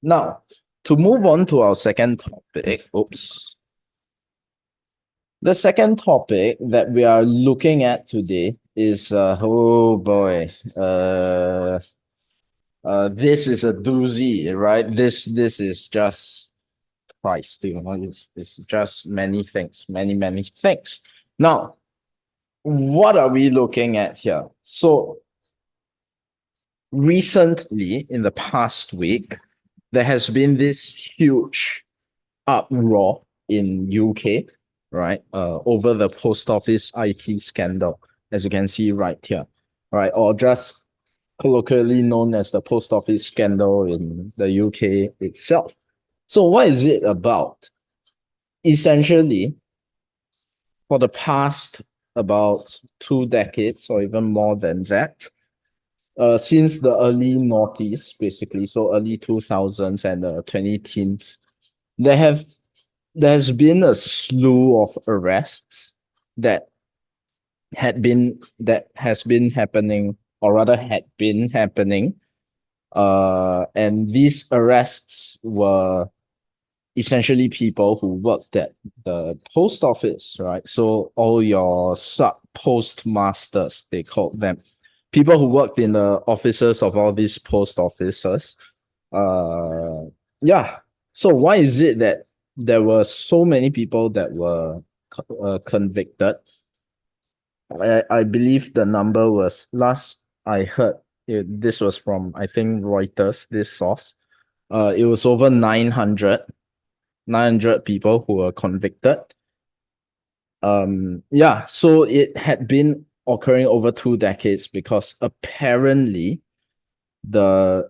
Now, to move on to our second topic, the second topic that we are looking at today is, oh boy, this is a doozy, right? This is just Christ, it's just many things, many things. Now, what are we looking at here? So, recently, in the past week, there has been this huge uproar in UK, right? Over the post office IT scandal, as you can see right here, right? Or just colloquially known as the post office scandal in the UK itself. So what is it about? Essentially, for the past about 2 decades or even more than that, since the early noughties, basically, so early 2000s and 2010s, there has been a slew of arrests that has been happening, or rather had been happening. And these arrests were essentially people who worked at the post office, right? So all your sub postmasters, they called them, people who worked in the offices of all these post offices. Uh, yeah. So why is it that there were so many people that were convicted? I believe the number was, last I heard, this was from, I think, Reuters, this source. It was over 900 people who were convicted. Yeah, so it had been occurring over 2 decades because apparently the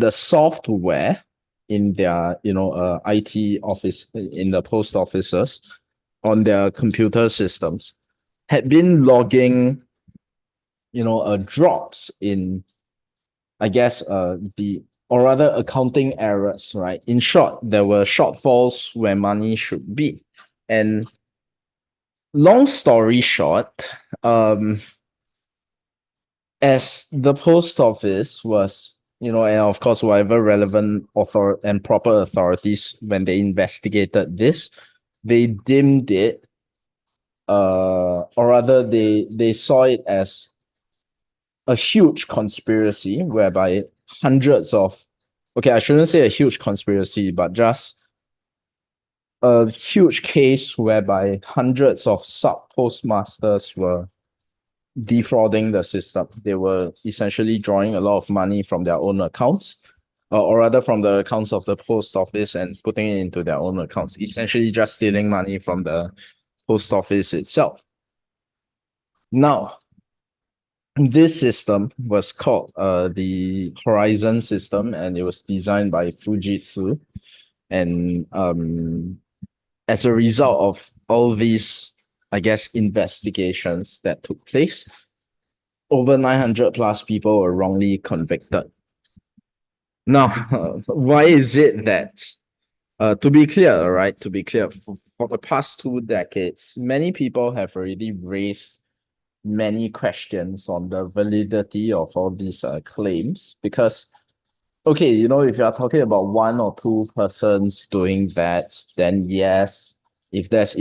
software in their IT office, in the post offices, on their computer systems, had been logging drops in, I guess, the or rather accounting errors, right? In short, there were shortfalls where money should be. And long story short, as the post office was, and of course, whatever relevant and proper authorities, when they investigated this, they deemed it, or rather, they saw it as a huge conspiracy whereby hundreds of, okay, I shouldn't say a huge conspiracy, but just a huge case whereby hundreds of sub postmasters were defrauding the system. They were essentially drawing a lot of money from their own accounts, or rather from the accounts of the post office, and putting it into their own accounts, essentially just stealing money from the post office itself. Now, this system was called the Horizon system, and it was designed by Fujitsu. And as a result of all these, I guess, investigations that took place, over 900 plus people were wrongly convicted. Now, why is it that, to be clear, right? To be clear, for the past 2 decades, many people have already raised many questions on the validity of all these claims, because, okay, if you are talking about one or two persons doing that, then yes, if there's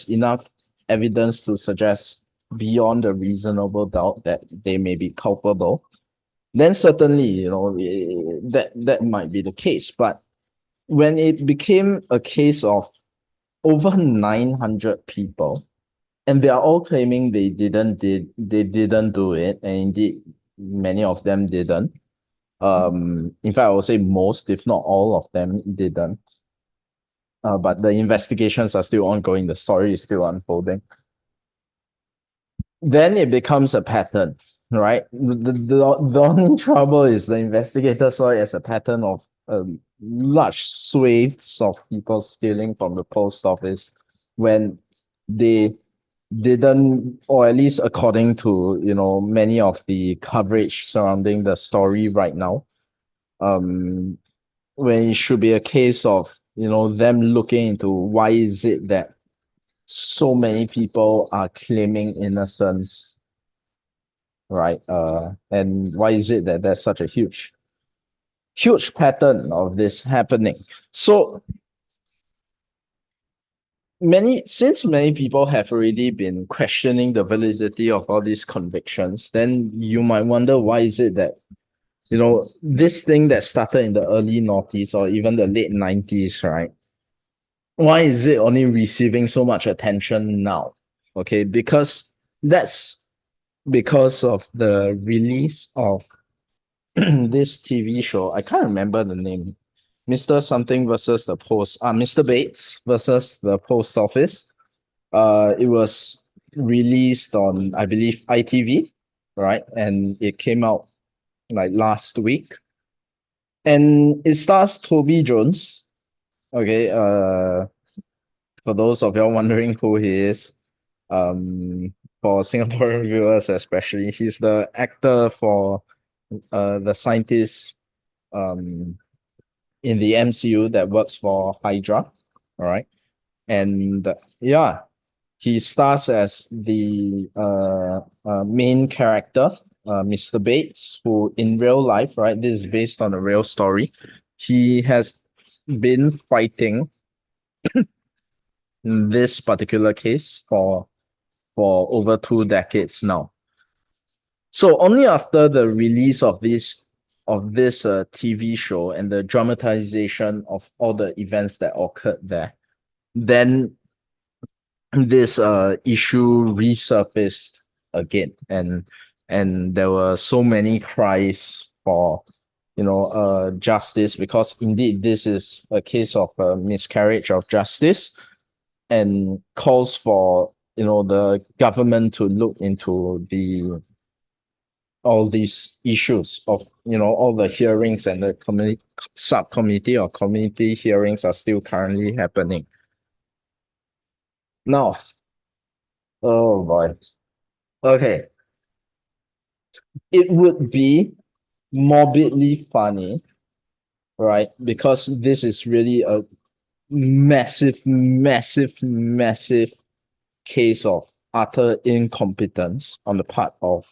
enough evidence to suggest beyond a reasonable doubt that they may be culpable, then certainly, that might be the case. But when it became a case of over 900 people, and they are all claiming they didn't do it, and indeed many of them didn't. In fact, I would say most, if not all of them, didn't. But the investigations are still ongoing. The story is still unfolding. Then it becomes a pattern, right? The only trouble is the investigators saw it as a pattern of large swathes of people stealing from the post office when they didn't, or at least according to many of the coverage surrounding the story right now, when it should be a case of them looking into why is it that so many people are claiming innocence, right? And why is it that there's such a huge huge pattern of this happening. So many people have already been questioning the validity of all these convictions, then you might wonder why is it that this thing that started in the early noughties or even the late 90s, right? Why is it only receiving so much attention now? Okay, that's because of the release of this TV show. I can't remember the name. Mr. Something versus the Post, Mr. Bates versus the Post Office. It was released on, I believe, ITV, right? And it came out like last week. And it stars Toby Jones. Okay, for those of y'all wondering who he is, for Singaporean viewers especially, he's the actor for the scientist in the MCU that works for Hydra. All right. And yeah, he stars as the main character, Mr. Bates, who in real life, right, this is based on a real story. He has been fighting in this particular case for over 2 decades now. So only after the release of this TV show and the dramatization of all the events that occurred there, then this issue resurfaced again, and there were so many cries for justice, because indeed this is a case of a miscarriage of justice, and calls for the government to look into all these issues of all the hearings, and the community subcommittee or community hearings are still currently happening now. Oh boy. Okay. It would be morbidly funny, right? Because this is really a massive, massive, massive case of utter incompetence on the part of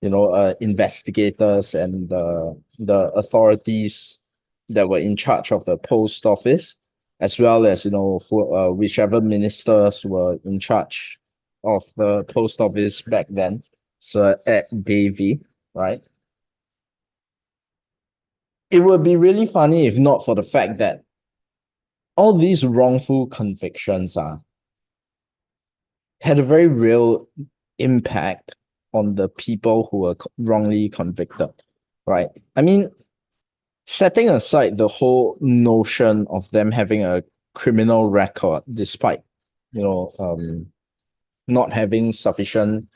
investigators and the authorities that were in charge of the post office, as well as whichever ministers were in charge of the post office back then. So Ed Davey, right? It would be really funny if not for the fact that all these wrongful convictions had a very real impact on the people who were wrongly convicted, right? I mean, setting aside the whole notion of them having a criminal record, despite not having sufficient,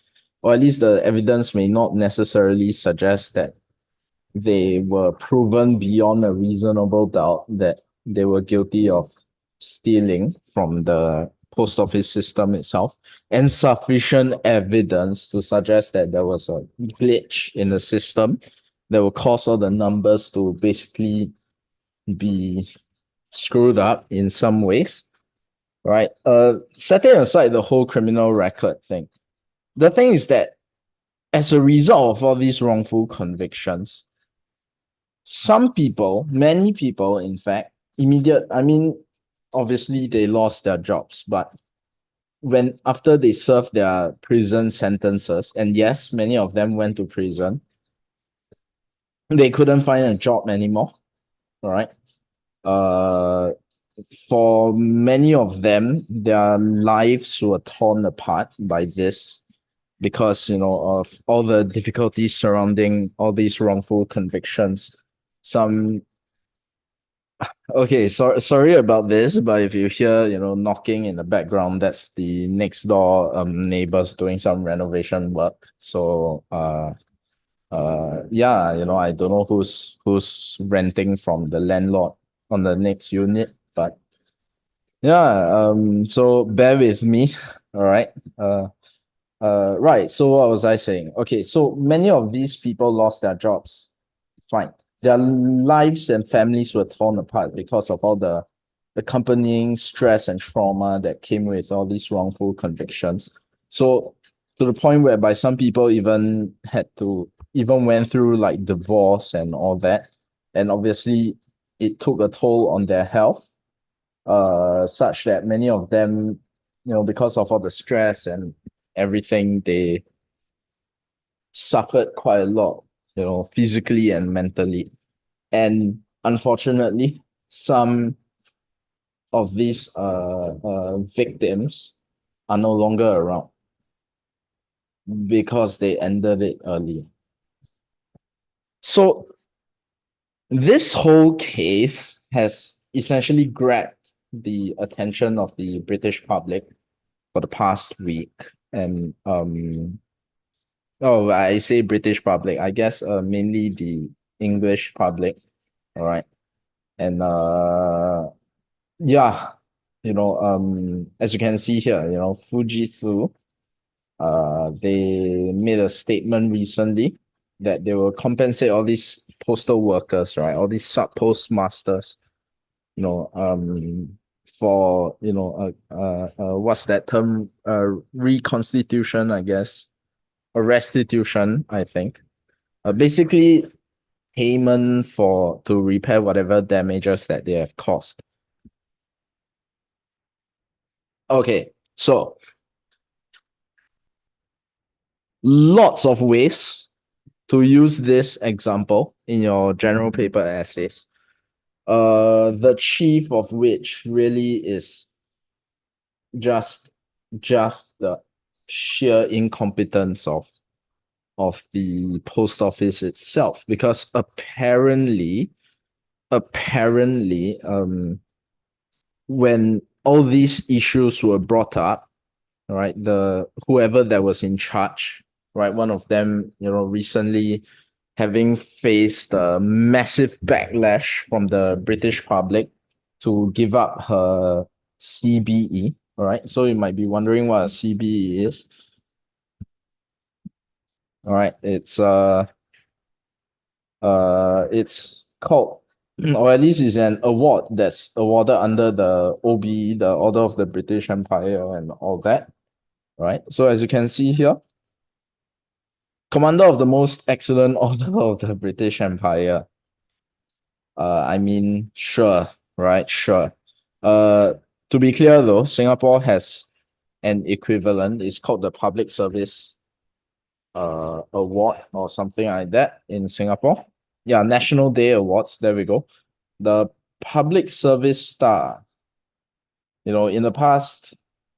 or at least the evidence may not necessarily suggest that they were proven beyond a reasonable doubt that they were guilty of stealing from the post office system itself, and sufficient evidence to suggest that there was a glitch in the system that will cause all the numbers to basically be screwed up in some ways, right? Setting aside the whole criminal record thing, the thing is that as a result of all these wrongful convictions, some people, many people, in fact, obviously they lost their jobs, but after they served their prison sentences, and yes, many of them went to prison, they couldn't find a job anymore, right? For many of them, their lives were torn apart by this, because of all the difficulties surrounding all these wrongful convictions. Okay, sorry about this, but if you hear knocking in the background, that's the next door neighbors doing some renovation work. So yeah, I don't know who's renting from the landlord on the next unit, but yeah, so bear with me. All right. Right. So what was I saying? Okay, so many of these people lost their jobs. Fine. Their lives and families were torn apart because of all the accompanying stress and trauma that came with all these wrongful convictions. So to the point whereby some people even went through like divorce and all that. and obviously it took a toll on their health, such that many of them, because of all the stress and everything, they suffered quite a lot, physically and mentally. And unfortunately, some of these victims are no longer around because they ended it early. So this whole case has essentially grabbed the attention of the British public for the past week. And I say British public, I guess mainly the English public. All right. And yeah, as you can see here, Fujitsu, they made a statement recently that they will compensate all these postal workers, right? All these sub postmasters, for what's that term? Reconstitution, I guess, or restitution, I think. Basically, payment to repair whatever damages that they have caused. Okay, so lots of ways to use this example in your general paper essays. The chief of which really is just the sheer incompetence of the post office itself, because apparently, when all these issues were brought up, right, the whoever that was in charge, right, one of them, recently having faced a massive backlash from the British public to give up her CBE. All right, so you might be wondering what a CBE is. All right, it's called, or at least it's an award that's awarded under the OBE, the Order of the British Empire, and all that. Right. So as you can see here, Commander of the Most Excellent Order of the British Empire. I mean, sure, right? Sure. To be clear though, Singapore has an equivalent. It's called the Public Service Award or something like that in Singapore. Yeah, National Day Awards. There we go. The Public Service Star. In the past,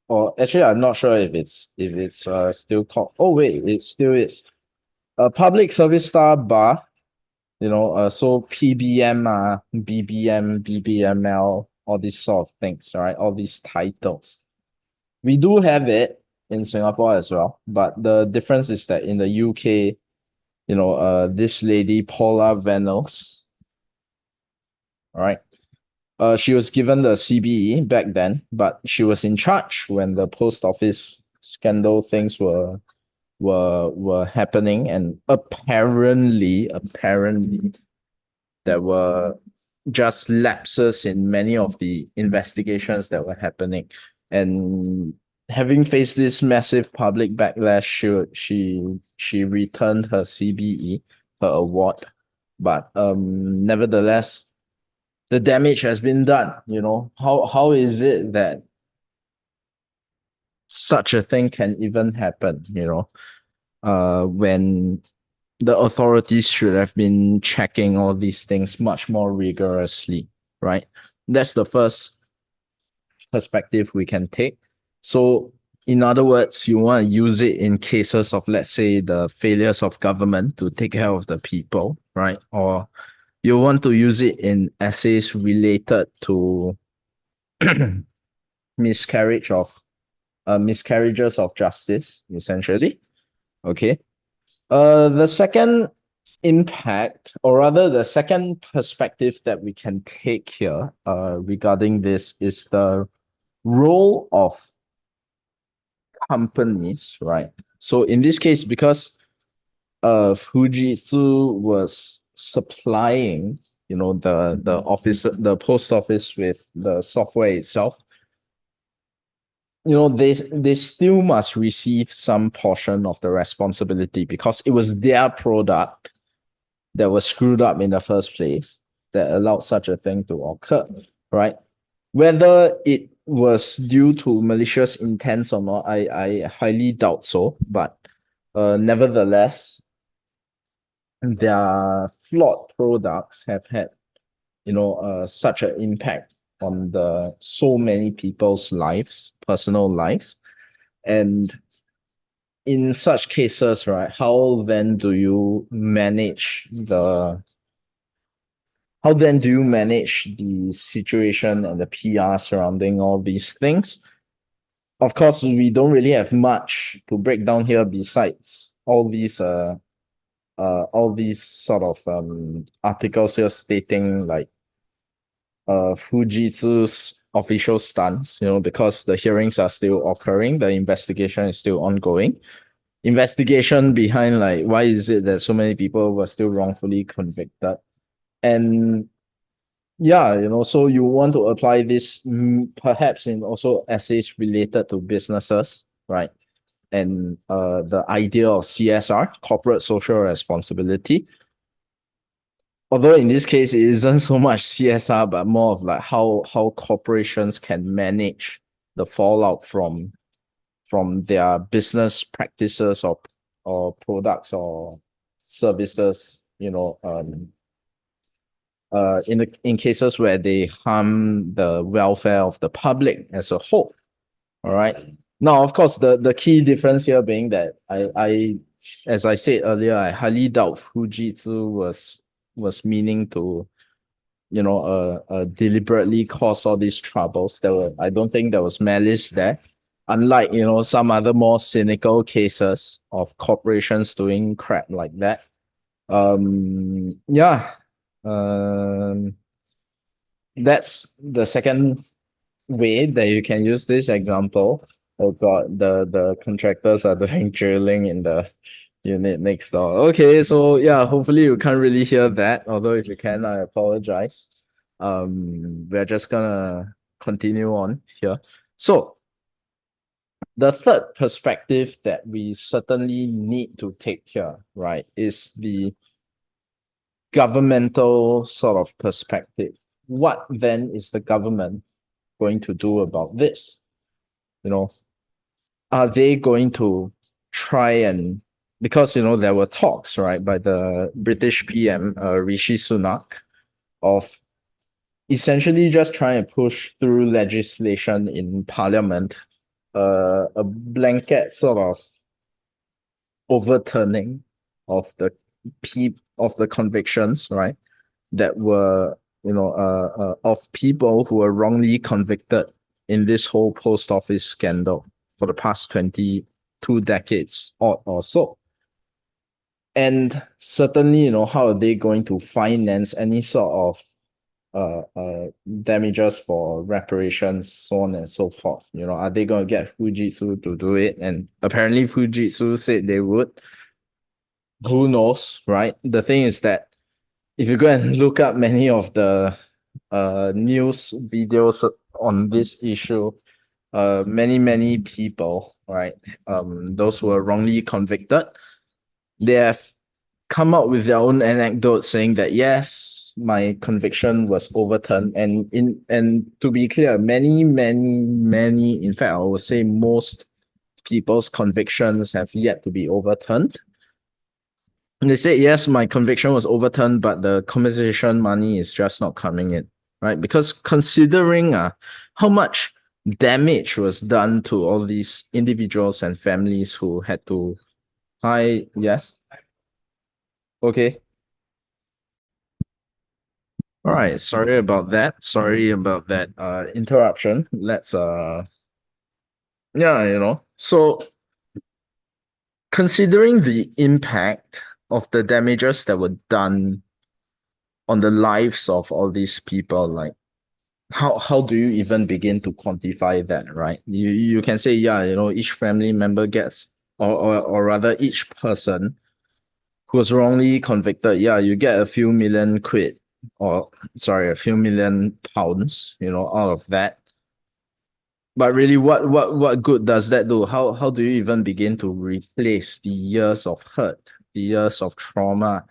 or actually, I'm not sure if it's still called. Oh wait, it still is. A Public Service Star Bar. So PBM, BBM, BBML, all these sort of things, right? All these titles. We do have it in Singapore as well, but the difference is that in the UK, this lady, Paula Venables, all right, she was given the CBE back then, but she was in charge when the post office scandal things were happening, and apparently there were just lapses in many of the investigations that were happening. And having faced this massive public backlash, she returned her CBE, her award. But nevertheless, the damage has been done. How is it that such a thing can even happen, when the authorities should have been checking all these things much more rigorously, right? That's the first perspective we can take. So, in other words, you want to use it in cases of, let's say, the failures of government to take care of the people, right? Or you want to use it in essays related to miscarriages of justice, essentially. Okay. The second impact, or rather the second perspective that we can take here regarding this, is the role of companies, right? So in this case, because Fujitsu was supplying, the post office with the software itself, they still must receive some portion of the responsibility because it was their product that was screwed up in the first place. that allowed such a thing to occur, right? Whether it was due to malicious intents or not, I highly doubt so. But nevertheless, their flawed products have had, such an impact on the so many people's lives, personal lives. And in such cases, right, how then do you manage the situation and the PR surrounding all these things? Of course, we don't really have much to break down here besides all these sort of articles here stating like Fujitsu's official stance, because the hearings are still occurring, the investigation is still ongoing. Investigation behind like why is it that so many people were still wrongfully convicted. And yeah, so you want to apply this perhaps in also essays related to businesses, right? And the idea of CSR, corporate social responsibility. Although in this case, it isn't so much CSR, but more of like how corporations can manage the fallout from their business practices or products or services, in cases where they harm the welfare of the public as a whole. All right. Now, of course, the key difference here being that I as I said earlier, I highly doubt Fujitsu was meaning to, deliberately cause all these troubles. I don't think there was malice there. Unlike, some other more cynical cases of corporations doing crap like that. Yeah. That's the second way that you can use this example. Oh God, the contractors are doing drilling in the unit next door. Okay, so yeah, hopefully you can't really hear that. Although if you can, I apologize. We're just gonna continue on here. So the third perspective that we certainly need to take here, right, is the governmental sort of perspective. What then is the government going to do about this? Are they going to try and, because there were talks, right, by the British PM Rishi Sunak of essentially just trying to push through legislation in Parliament, a blanket sort of overturning of the convictions, right, that were of people who were wrongly convicted in this whole post office scandal for the past 22 decades or so. And certainly, how are they going to finance any sort of damages for reparations, so on and so forth? Are they going to get Fujitsu to do it? And apparently Fujitsu said they would. Who knows, right? The thing is that if you go and look up many of the news videos on this issue, many people, right, those who are wrongly convicted, they have come up with their own anecdotes saying that yes, my conviction was overturned, and to be clear, many, in fact, I would say most people's convictions have yet to be overturned. And they said, yes, my conviction was overturned, but the compensation money is just not coming in, right? Because considering how much damage was done to all these individuals and families who had to. Hi, yes. Okay. All right. Sorry about that. Sorry about that interruption. Let's yeah, So considering the impact of the damages that were done on the lives of all these people, like how do you even begin to quantify that, right? You can say, yeah, each family member gets, or rather each person who was wrongly convicted, yeah, you get a few million quid, or sorry, a few million pounds, out of that. But really, what good does that do? How do you even begin to replace the years of hurt, the years of trauma,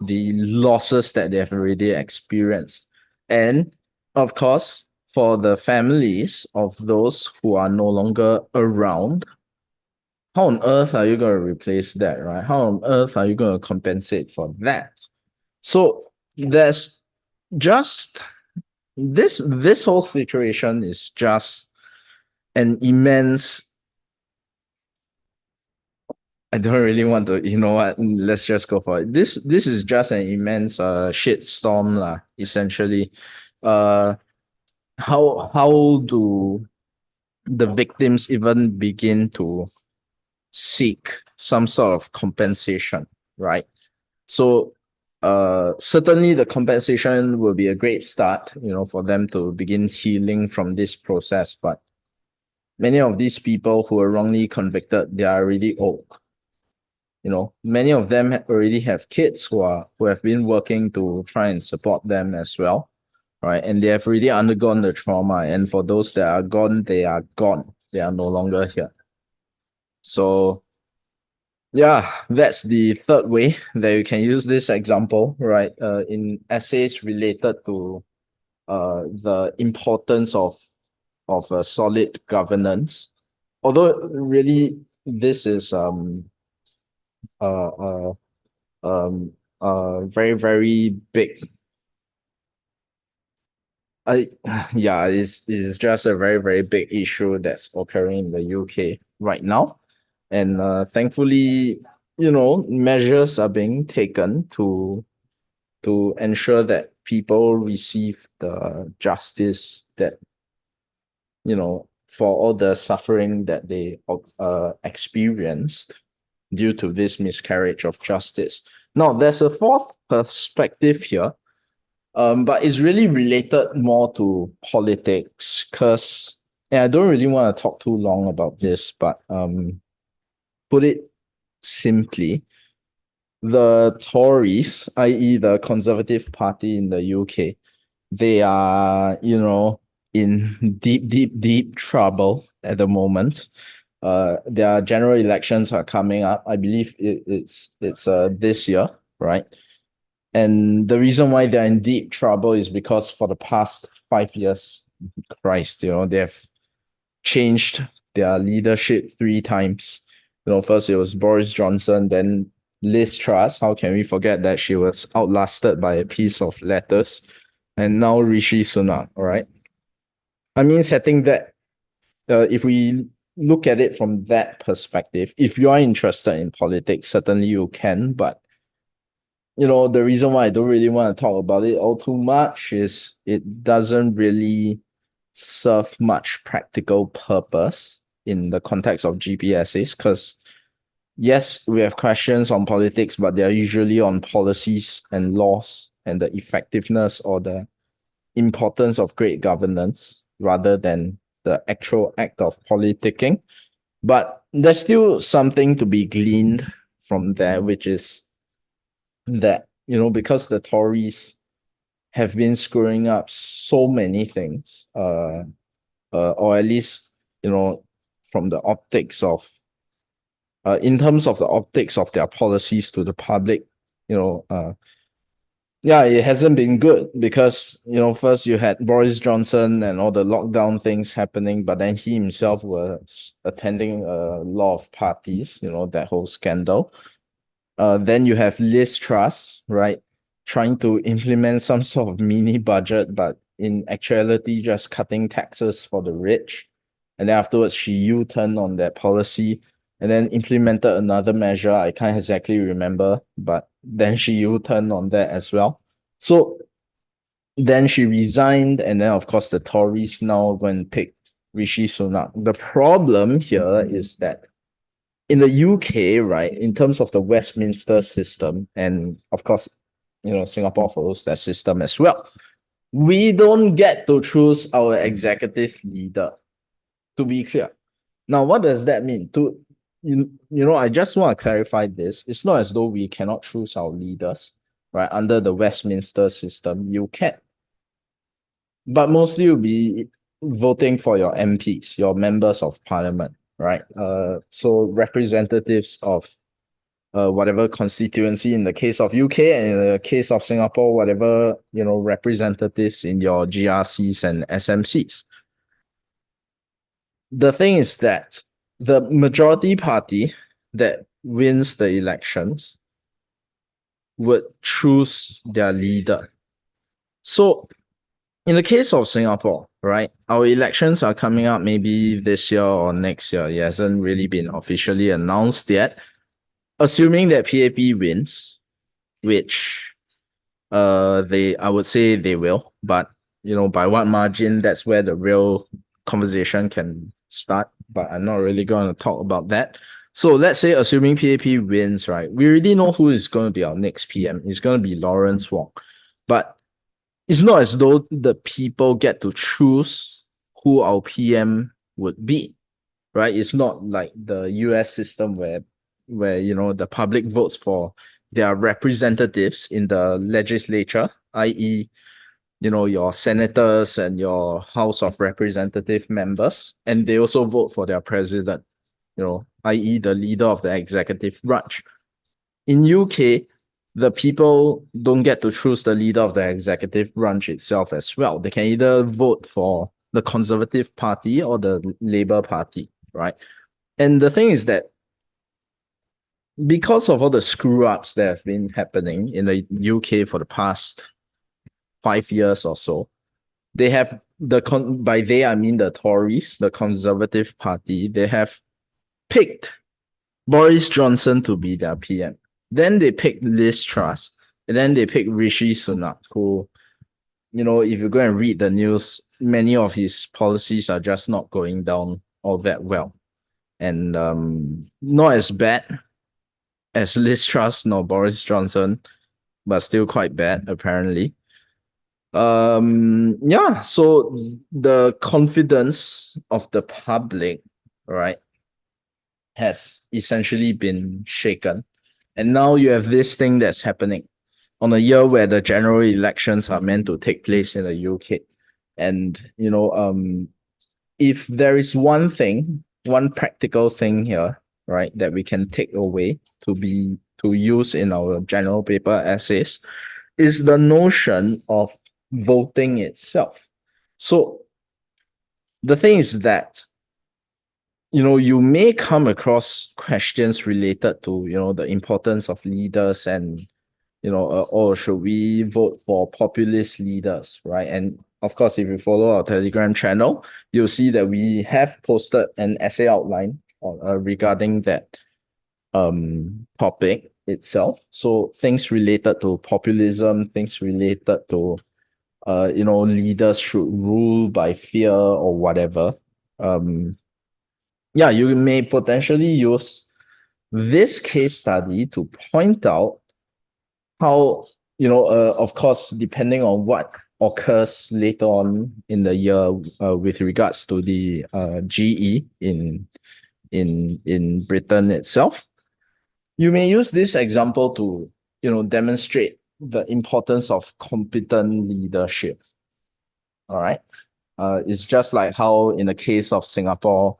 the losses that they have already experienced. And of course, for the families of those who are no longer around, how on earth are you going to replace that, right? How on earth are you going to compensate for that? So there's just this whole situation is just an immense. I don't really want to, you know what? Let's just go for it. This is just an immense shit storm, lah, essentially. Uh how do the victims even begin to seek some sort of compensation, right? So certainly the compensation will be a great start, for them to begin healing from this process. But many of these people who are wrongly convicted, they are already old. Many of them already have kids who have been working to try and support them as well, right? And they have already undergone the trauma. And for those that are gone, they are gone. They are no longer here. So yeah, that's the third way that you can use this example, right? In essays related to the importance of a solid governance. Although really this is uh, uh, very, very big. I yeah, it's just a very, very big issue that's occurring in the UK right now. And thankfully, measures are being taken to ensure that people receive the justice that, for all the suffering that they experienced due to this miscarriage of justice. Now, there's a fourth perspective here, but it's really related more to politics, because I don't really want to talk too long about this, but put it simply, the Tories, i.e., the Conservative Party in the UK, they are, in deep, deep, deep trouble at the moment. Their general elections are coming up. I believe it's this year, right? And the reason why they're in deep trouble is because for the past 5 years, Christ, they have changed their leadership 3 times. First it was Boris Johnson, then Liz Truss. How can we forget that she was outlasted by a piece of lettuce? And now Rishi Sunak, all right? I mean, setting that, if we look at it from that perspective, if you are interested in politics, certainly you can. But, the reason why I don't really want to talk about it all too much is it doesn't really serve much practical purpose in the context of GPSAs, because yes, we have questions on politics, but they're usually on policies and laws and the effectiveness or the importance of great governance rather than the actual act of politicking. But there's still something to be gleaned from there, which is that, because the Tories have been screwing up so many things, or at least, from the optics of, in terms of the optics of their policies to the public, yeah, it hasn't been good because, first you had Boris Johnson and all the lockdown things happening, but then he himself was attending a lot of parties, that whole scandal. Then you have Liz Truss, right, trying to implement some sort of mini budget, but in actuality, just cutting taxes for the rich. And then afterwards, she U-turned on that policy and then implemented another measure. I can't exactly remember, but then she U-turned on that as well. So then she resigned, and then of course the Tories now go and pick Rishi Sunak. The problem here is that in the UK, right, in terms of the Westminster system, and of course, Singapore follows that system as well, we don't get to choose our executive leader, to be clear. Now, what does that mean? I just want to clarify this. It's not as though we cannot choose our leaders, right? Under the Westminster system, you can. But mostly you'll be voting for your MPs, your members of parliament, right? So representatives of whatever constituency in the case of UK, and in the case of Singapore, whatever, representatives in your GRCs and SMCs. The thing is that the majority party that wins the elections would choose their leader. So in the case of Singapore, right, our elections are coming up maybe this year or next year. It hasn't really been officially announced yet. Assuming that PAP wins, which I would say they will, but by what margin, that's where the real conversation can start. But I'm not really going to talk about that. So let's say assuming PAP wins, right? We already know who is going to be our next PM. It's going to be Lawrence Wong. But it's not as though the people get to choose who our PM would be, right? It's not like the US system where the public votes for their representatives in the legislature, i.e., your senators and your House of Representative members, and they also vote for their president, i.e., the leader of the executive branch. In UK, the people don't get to choose the leader of the executive branch itself as well. They can either vote for the Conservative Party or the Labour Party, right? And the thing is that because of all the screw-ups that have been happening in the UK for the past 5 years or so, they have by they I mean the Tories, the Conservative Party, they have picked Boris Johnson to be their PM. Then they picked Liz Truss, and then they picked Rishi Sunak, who, if you go and read the news, many of his policies are just not going down all that well. And not as bad as Liz Truss nor Boris Johnson, but still quite bad, apparently. Yeah, so the confidence of the public, right, has essentially been shaken. And now you have this thing that's happening on a year where the general elections are meant to take place in the UK. And, if there is one practical thing here, right, that we can take away to use in our general paper essays, is the notion of voting itself. So the thing is that you may come across questions related to the importance of leaders and or should we vote for populist leaders, right? And of course, if you follow our Telegram channel, you'll see that we have posted an essay outline regarding that topic itself. So things related to populism, things related to leaders should rule by fear or whatever. Yeah, you may potentially use this case study to point out how, of course, depending on what occurs later on in the year with regards to the GE in Britain itself, you may use this example to demonstrate the importance of competent leadership. All right. It's just like how in the case of Singapore,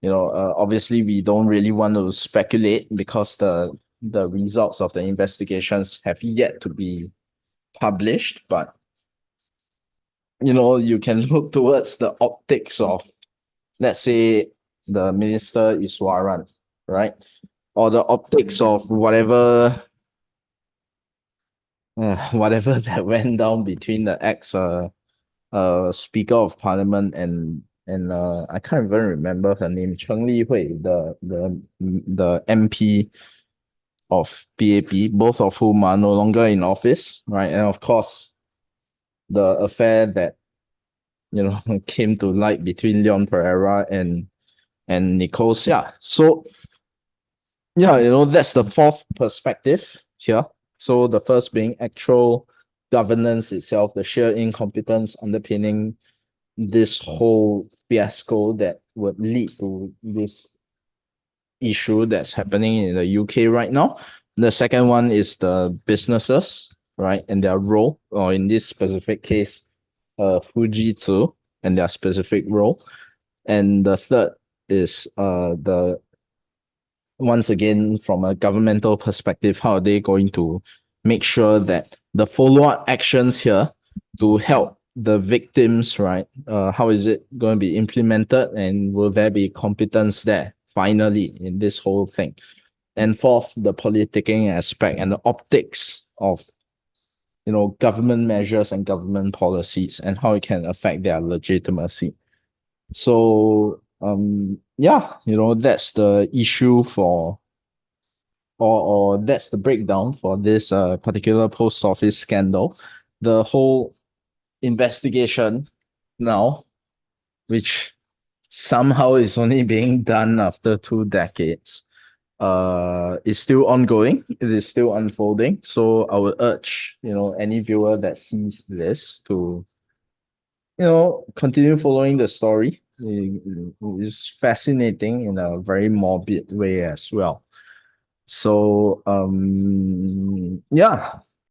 obviously we don't really want to speculate because the results of the investigations have yet to be published, but you can look towards the optics of, let's say, the Minister Iswaran, right? Or the optics of whatever that went down between the ex Speaker of Parliament and I can't even remember her name, Cheng Li Hui, the MP of PAP, both of whom are no longer in office, right? And of course, the affair that came to light between Leon Pereira and Nicole Seah. So yeah, that's the fourth perspective here. So the first being actual governance itself, the sheer incompetence underpinning this whole fiasco that would lead to this issue that's happening in the UK right now. The second one is the businesses, right, and their role, or in this specific case, Fujitsu and their specific role. And the third is the once again, from a governmental perspective, how are they going to make sure that the follow-up actions here to help the victims, right? How is it going to be implemented, and will there be competence there finally in this whole thing? And fourth, the politicking aspect and the optics of government measures and government policies and how it can affect their legitimacy. So yeah, that's the issue for or that's the breakdown for this particular post office scandal. The whole investigation now, which somehow is only being done after 2 decades, is still ongoing. It is still unfolding. So I would urge, any viewer that sees this to, continue following the story. It is fascinating in a very morbid way as well. So yeah,